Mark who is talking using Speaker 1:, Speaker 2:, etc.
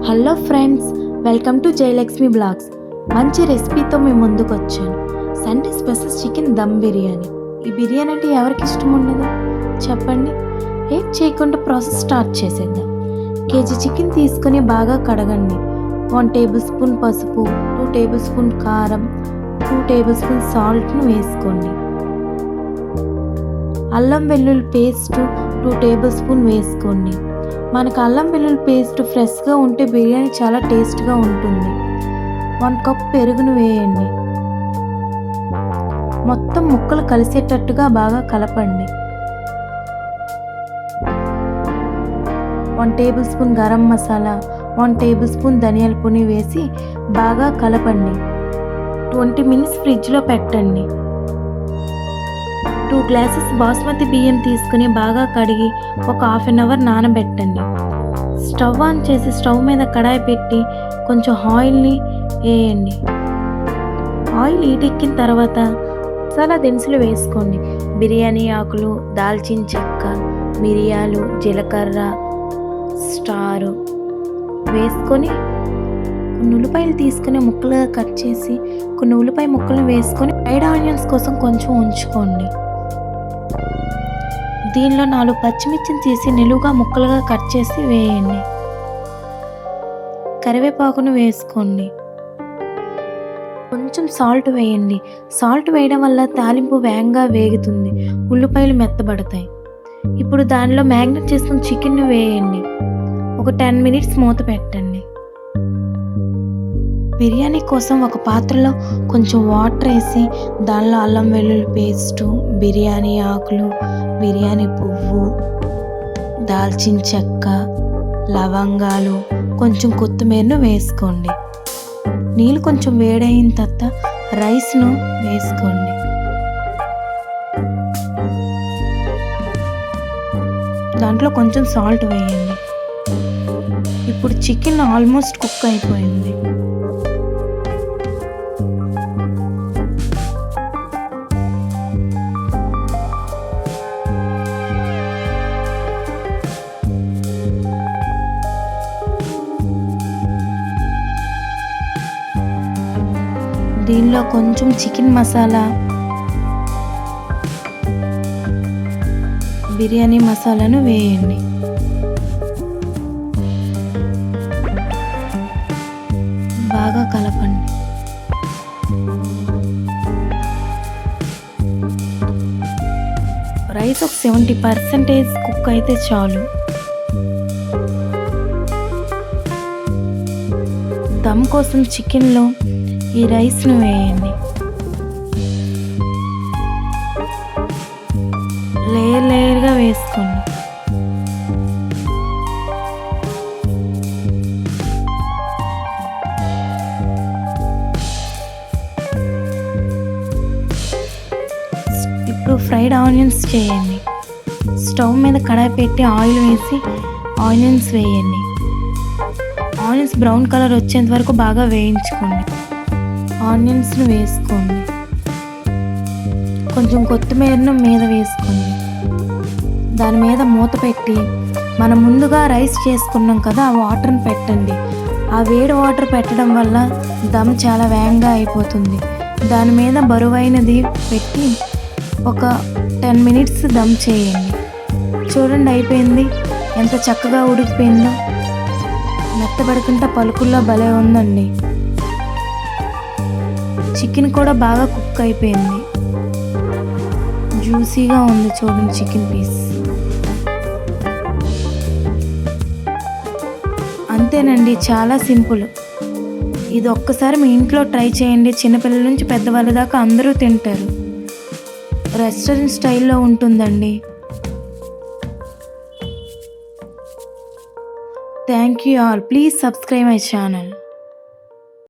Speaker 1: Hello friends, welcome to Jayalakshmi blogs. మంచి రెసిపీతో మేము ముందుకు వచ్చాను. Sunday special chicken dum biryani. ఈ బిర్యానీ అంటే ఎవరికి ఇష్టం ఉండదు చెప్పండి. లేట్ చేయకుండా ప్రాసెస్ స్టార్ట్ చేసేద్దాం. కేజీ చికెన్ తీసుకొని బాగా కడగండి. 1 టేబుల్ స్పూన్ పసుపు, 2 టేబుల్ స్పూన్ కారం, 2 టేబుల్ స్పూన్ సాల్ట్ను వేసుకోండి. అల్లం వెల్లుల్లి పేస్ట్ 2 టేబుల్ స్పూన్ వేసుకోండి. మనకు అల్లం వెల్లుల్లి పేస్ట్ ఫ్రెష్గా ఉంటే బిర్యానీ చాలా టేస్ట్గా ఉంటుంది. 1 కప్ పెరుగును వేయండి. మొత్తం ముక్కలు కలిసేటట్టుగా బాగా కలపండి. 1 table spoon garam masala, 1 table spoon ధనియాల పొడి వేసి బాగా కలపండి. 20 మినిట్స్ ఫ్రిడ్జ్లో పెట్టండి. 2 గ్లాసెస్ బాస్మతి బియ్యం తీసుకుని బాగా కడిగి ఒక హాఫ్ అన్ అవర్ నానబెట్టండి. స్టవ్ ఆన్ చేసి స్టవ్ మీద కడాయి పెట్టి కొంచెం ఆయిల్ని వేయండి. ఆయిల్ హీటెక్కిన తర్వాత మసాలా దినుసులు వేసుకోండి. బిర్యానీ ఆకులు, దాల్చిన చెక్క, మిరియాలు, జీలకర్ర, స్టారు వేసుకొని కొన్ని ఉల్లిపాయలు తీసుకుని ముక్కలుగా కట్ చేసి కొన్ని ఉల్లిపాయ ముక్కలు వేసుకొని ఫ్రైడ్ ఆనియన్స్ కోసం కొంచెం ఉంచుకోండి. దీనిలో 4 పచ్చిమిర్చిని తీసి నిలువుగా ముక్కలుగా కట్ చేసి వేయండి. కరివేపాకును వేసుకోండి. కొంచెం సాల్ట్ వేయండి. సాల్ట్ వేయడం వల్ల తాలింపు వేగంగా వేగుతుంది, ఉల్లిపాయలు మెత్తబడతాయి. ఇప్పుడు దానిలో మ్యాగ్నెట్ చేసిన చికెన్ వేయండి. ఒక 10 మినిట్స్ మూత పెట్టండి. బిర్యానీ కోసం ఒక పాత్రలో కొంచెం వాటర్ వేసి దానిలో అల్లం వెల్లుల్లి పేస్టు, బిర్యానీ ఆకులు, బిర్యానీ పువ్వు, దాల్చిన చెక్క, లవంగాలు, కొంచెం కొత్తిమీరను వేసుకోండి. నీళ్ళు కొంచెం వేడైన తర్వాత రైస్ను వేసుకోండి. దాంట్లో కొంచెం సాల్ట్ వేయండి. ఇప్పుడు చికెన్ ఆల్మోస్ట్ కుక్ అయిపోయింది. దీనిలో కొంచెం చికెన్ మసాలా, బిర్యానీ మసాలాను వేయండి. బాగా కలపండి. రైస్ ఒక 70% కుక్ అయితే చాలు. దమ్ కోసం చికెన్లో ఈ రైస్ను వేయండి. లేయర్గా వేసుకోండి. ఇప్పుడు ఫ్రైడ్ ఆనియన్స్ చేయండి. స్టవ్ మీద కడాయి పెట్టి ఆయిల్ వేసి ఆనియన్స్ వేయండి. ఆనియన్స్ బ్రౌన్ కలర్ వచ్చేంత వరకు బాగా వేయించుకోండి. ఆనియన్స్ను వేసుకోండి. కొంచెం కొత్తిమీరను మీద వేసుకోండి. దాని మీద మూత పెట్టి మనం ముందుగా రైస్ చేసుకున్నాం కదా, ఆ వాటర్ని పెట్టండి. ఆ వేడి వాటర్ పెట్టడం వల్ల దమ్ చాలా వేగంగా అయిపోతుంది. దాని మీద బరువైనది పెట్టి ఒక 10 మినిట్స్ దమ్ చేయండి. చూడండి, అయిపోయింది. ఎంత చక్కగా ఉడికిపోయిందో. మెత్తబడుకుంటే పలుకుల్లో భలే ఉందండి. చికెన్ కూడా బాగా కుక్ అయిపోయింది. జ్యూసీగా ఉంది చూడండి చికెన్ పీస్. అంతేనండి, చాలా సింపుల్. ఇది ఒక్కసారి మీ ఇంట్లో ట్రై చేయండి. చిన్నపిల్లల నుంచి పెద్దవాళ్ళ దాకా అందరూ తింటారు. రెస్టారెంట్ స్టైల్లో ఉంటుందండి. Thank you all. Please subscribe my channel.